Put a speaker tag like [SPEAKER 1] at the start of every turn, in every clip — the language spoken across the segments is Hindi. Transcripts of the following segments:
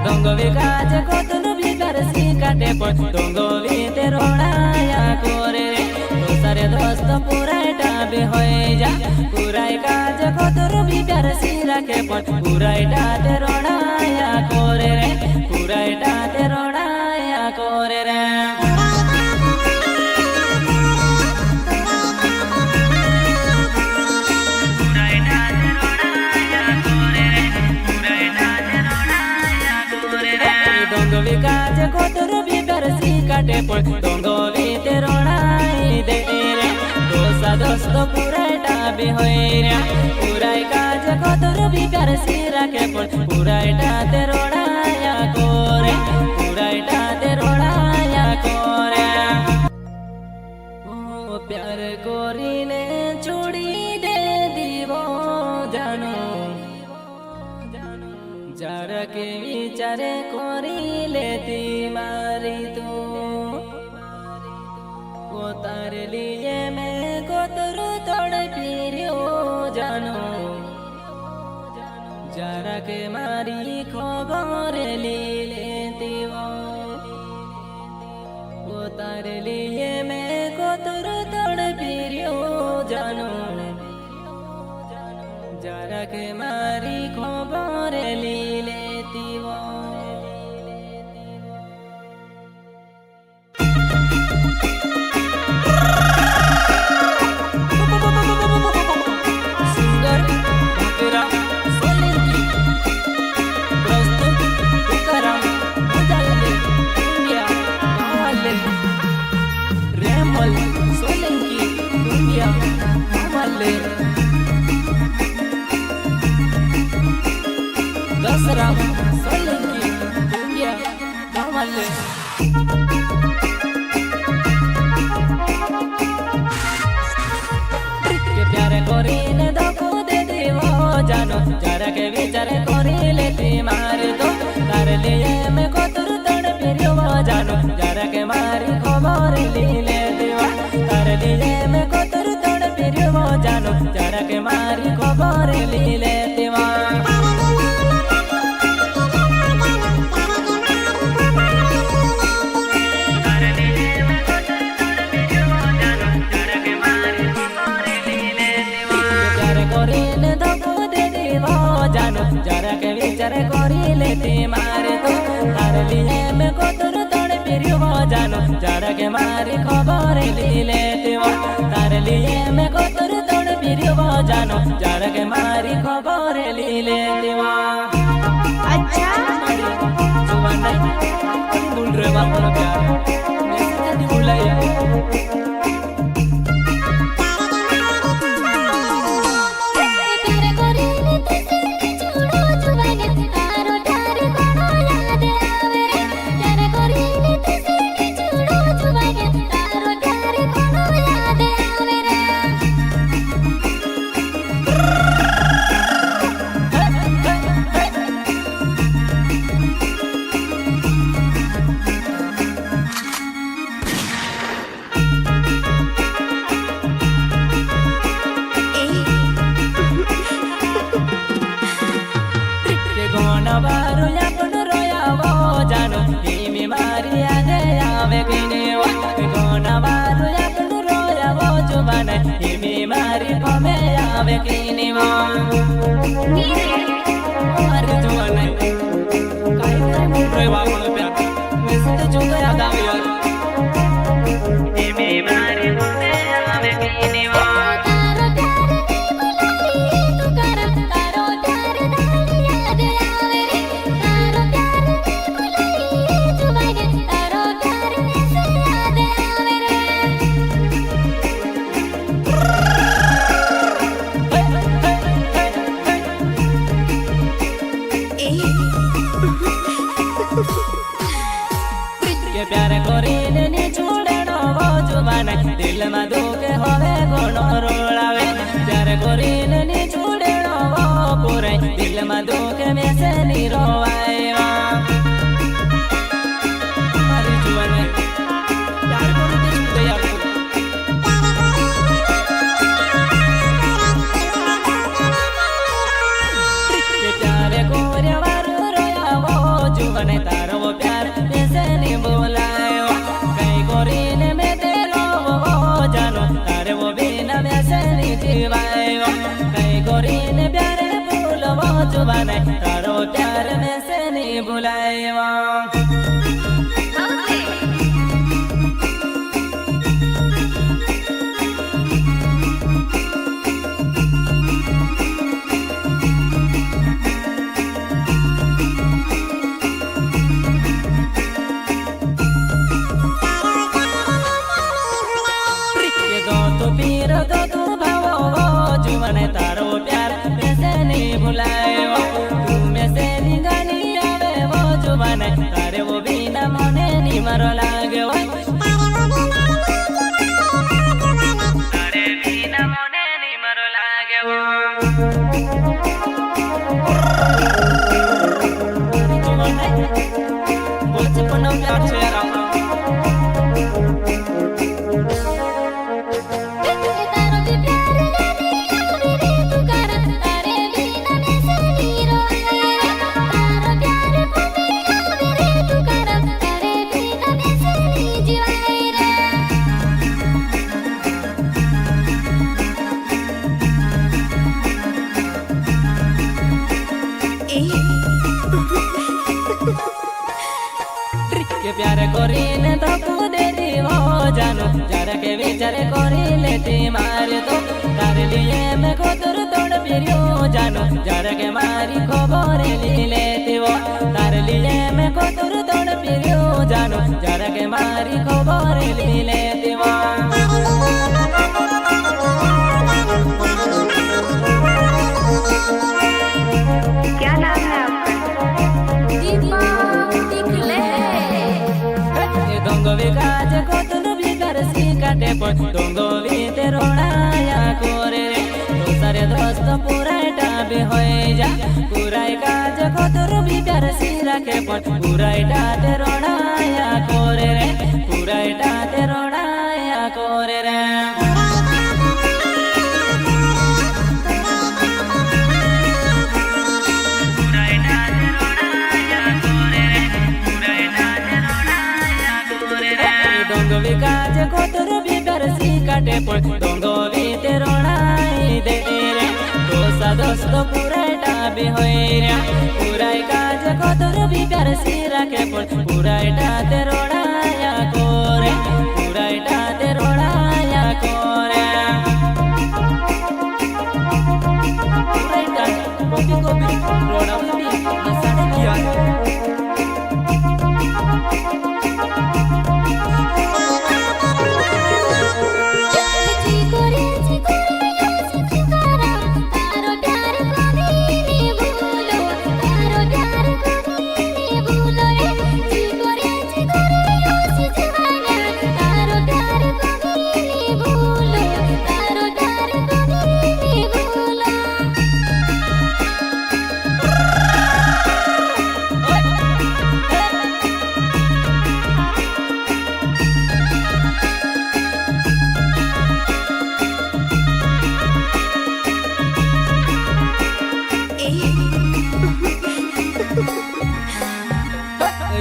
[SPEAKER 1] Dongovi kaje kotunu bitar si kate pon dongovi te ronaya kore to sare dost purai tabe hoye ja purai kaje kotunu bitar si rake pon purai te ronaya kore re purai te ronaya kore re dongovi kaje kotunu bitar si kate pon dongovi te ronai de re dosa dost purai tabe hoye re purai kaje kotunu bitar si rake pon purai te ronaya kore purai te ronaya kore o प्यार कोरीने छोड़ी दे दीवो जानो जरा के विचारे कोरी लेती मारी तू वो तारे लिए मैं कोतरू तोड़ पीरियो जानो जरा के मारी खबर ली लेती वो तारे लिए मैं कोतरू तोड़ पीरियो जानो जरा के मारी खबर ली लेती वो सिंगर बकरा सोलंकी प्रस्तुत Tukaram Mujalle India Mavle Remal Solanki India Mavle Dasram Solanki India Mavle के प्यारे कोरीने धोखो दे देवो जानो जरा के विचारे कोरी लेती मार दो तार लिए मैं कोतरू तोड़ फिरियो जानो जरा के मारी खबर ली लेती तार लिए मैं कोतरू तोड़ फिरियो जानो जरा के मारी खबर ली लेती जानो जरा के विचारे कोरी लेती मारे तो तार लिए मैं कोतरू तोड़ फिरियो जानो जरा के मारी खबर ली लेती तार लिए मैं कोतरू तोड़ फिरियो जानो जरा के मारी खबर ली लेती
[SPEAKER 2] अच्छा
[SPEAKER 1] जुबान नहीं भूल रहे बापों प्यार मैं नहीं भूलाया बारू अपन रोया वो जानो हिमी मारी आने आवे किने गोना बारू अपन रोया वो जुबान हिमी मारी पमे आवे किने अरे जुबान काई करे मुल रे वापन प्यार वैसे तो जो गया दावे यार हिमी मारी पमे आवे किने के प्यार कोरीने नी छोड़ेनो वो जुबान दिल में दुखे होवे गोनो रोलावे प्यार कोरीने नी छोड़ेनो वो पूरे दिल में दुखे में से नी रोवाए हमारी जुबान प्यार कोरीने छूटे यार के प्यार कोरे वारू रोया वो जुबान जुबने तारो प्यार ऐसे नहीं बुलायो कहीं गोरी ने मैं तेरो वो जानो तारे वो बिना वैसे नहीं जीवायो कहीं गोरी ने प्यारे भूल वो जुबने तारो प्यार में से नहीं बुलायो तारो प्यार वैसे नहीं भुलायो तू में से निगानी आवे वो जुबान तारे वो बिना मने नहीं मरो लागे तारे बिना मने नहीं मरो लागे बचपन प्यार से प्यार कोरीने तो कूदे दीवो जानो जरा के विचार कोरी लेती मार तो तार लिए मैं कोतर तोड़ पिरियो जानो जरा के मारी खबर ली लेती वो तार लिए मैं कोतर तोड़ पिरियो जानो जरा के मारी खबर ली लेती वो
[SPEAKER 2] क्या नाम है आपका?
[SPEAKER 1] दोंगो विकाज कोतुन भीतर सी काटे पर दोंगो बीते रोणाया कोरे रे दूसरे दोस्त पूरा टाबे होए जा पूरा काज कोतुन भीतर सी रखे पर पूरा टाते रोणाया कोरे रे पूरा टाते रोणाया कोरे रे विकाज कोतर भीतर सी काटे पर दोंगो बीते रोणाई दे रे दोस्त पूरा टाबे होए रे पूरा काज कोतर भीतर सी रखे पर पूरा टाते रोणाया कोरे पूरा टाते रोणाया कोरे पूरा टाते गोपी रोणावली मसाले किया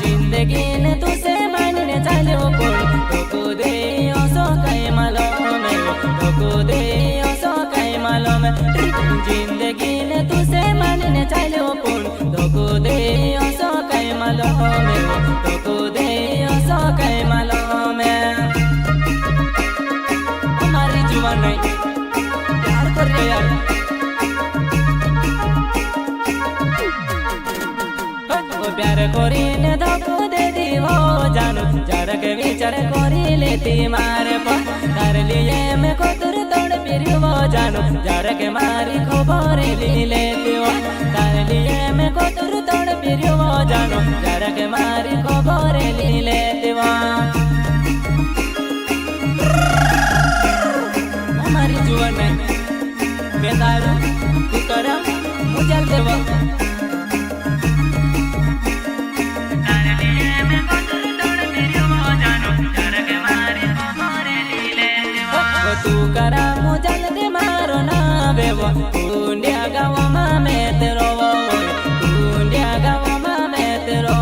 [SPEAKER 1] जिंदगी ने तुसे मानने चलो तो दे ओसो कई मालूम में तो दे ओसो कई मालूम जिंदगी ने तुसे मानने चलो तो दे ओसो कई मालूम में तो दे ओसो कई मालूम हमारी जुबान नहीं प्यार कर रे यार प्यार कोरीने धोखो दे दीवो जानो जरा के विचार कोरी लेती मारे पर तार लिए मैं कोतर तोड़ पिरियो जानो जरा के मारी खबर ली लेती वो तार लिए मैं कोतर तोड़ पिरियो जानो जरा के मारी खबर ली लेती वो हमारी जुआ नहीं बेतारू तू करा मुझे देवा तू करा मुझल दे मारो ना बेवो कुंडिया गावा में तेरो कुंडिया गावा में तेरो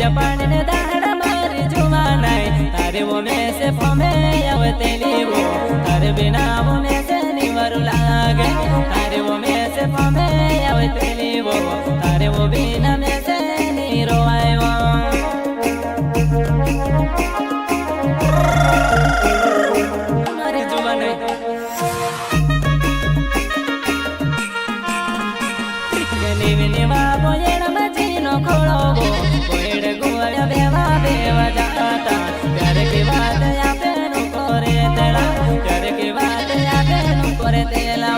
[SPEAKER 1] के पानी ने दाड़ा मारी जुमा नहीं तारे वो में से फमे आवते लीवो तारे बिना वो में से निवरु लागे तारे वो में से फमे आवते लीवो तारे वो बिना में से नीरो आयो मारी जुमा नहीं निवा बोयण मचीनो खोड़ो बोयड़ गुआ बेवा बेवा जाता प्यार की बात या पेनु करे तेला प्यार की बात या पेनु करे तेला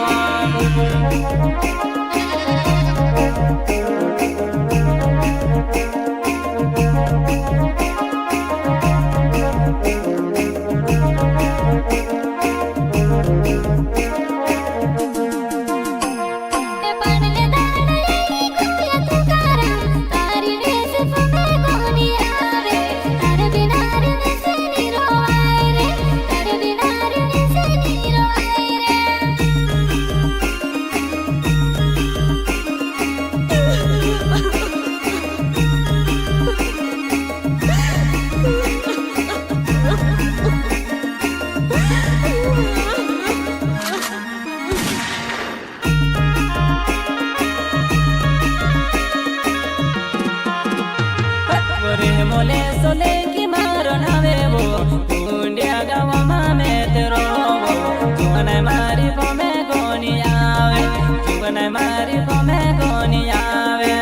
[SPEAKER 1] मोले सोले की मारो नावे वो कुंडिया गाँव में तेरो वो जुवन मारी पो में गोनी आवे जुवन मारी पो में गोनी आवे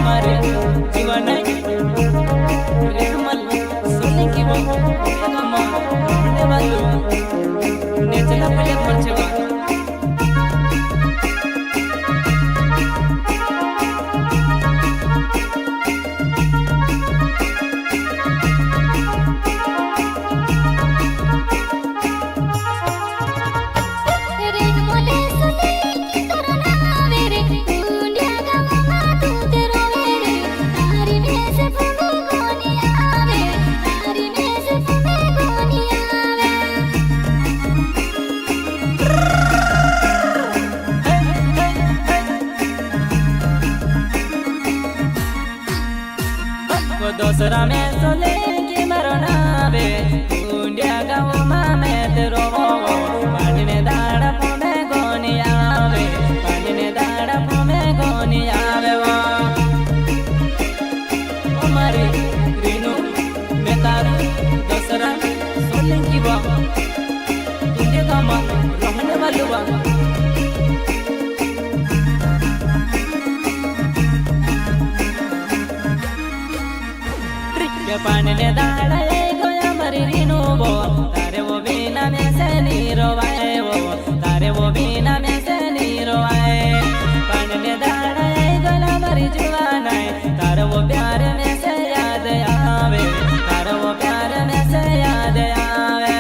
[SPEAKER 1] मारे जुवन रेमल सोले की वो गमा ने बालू ने चला पले पछवा दोसरा में सोले की मरनावे कुंडिया गाँव में तेरो पानी ने दाड़ा पो में गोनी आवे पानी ने दाड़ा पो में गोनी आवे वो मारी रीनू में तारू दोसरा सोले की वो कुंडिया गाँव रहने वाली वो पानी ने दाड़ा गोया मरी रीनू वो तारे वो बिना में से नीरो आए वो तारे वो बिना में से नीरो आए पानी ने दाड़ा गोया मरी जुआना तारे वो प्यार में से याद आवे तारे वो प्यार में से याद आवे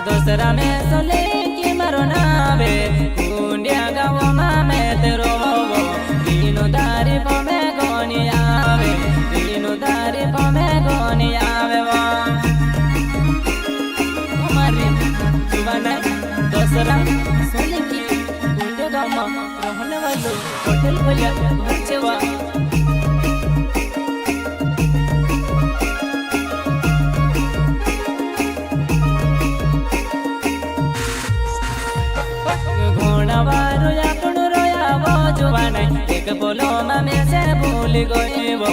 [SPEAKER 1] दोसरा में सोले की मरो नावे कुंडिया गाँव में तेरो वो रीनू दारी पो में गोनी आवे रीनू दारी पो में गोनी आवे वो मारी जुबान दोसरा सोले की कुंडिया गाँव रहने वालों होटल भैया बच्चे वा एक बोलो में से भूल गए वो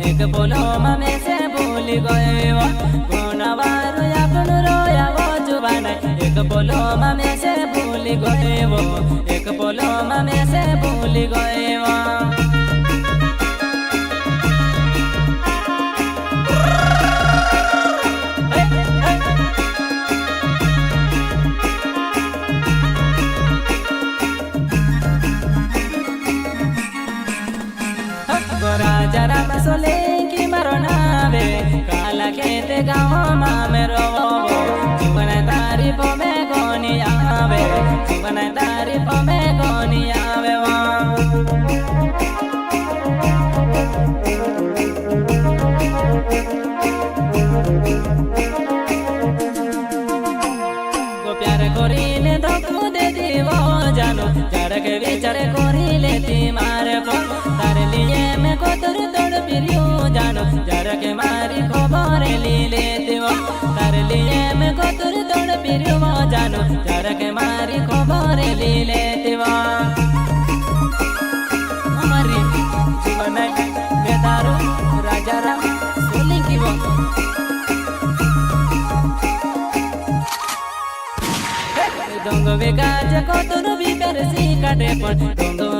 [SPEAKER 1] एक बोलो में से भूल गए वो गोनावारो अपन रोया वो जुबान एक बोलो में से भूल गए वो एक बोलो में से भूल गए वो राजा राम सोले की मरो नावे काला લાગે તે ગામમાં મેરો જીવન તારી પમે કોની આવે જીવન તારી પમે કોની આવે प्यार कोरीले धोखो दे दीवो जानो जड़क विचार कोरीले ती मारे को तारे लिए मैं को तोड़ पिरियो जानो जड़क मारी खबर ली लेती वो तारे लिए मैं को तोड़ पिरियो जानो जड़क मारी खबर ली लेती वो हमारी जीवन बेदारू राजा राम सोलिंग की वो दोंगो बेगाज को तो भी कर सी काटे पण दोंगो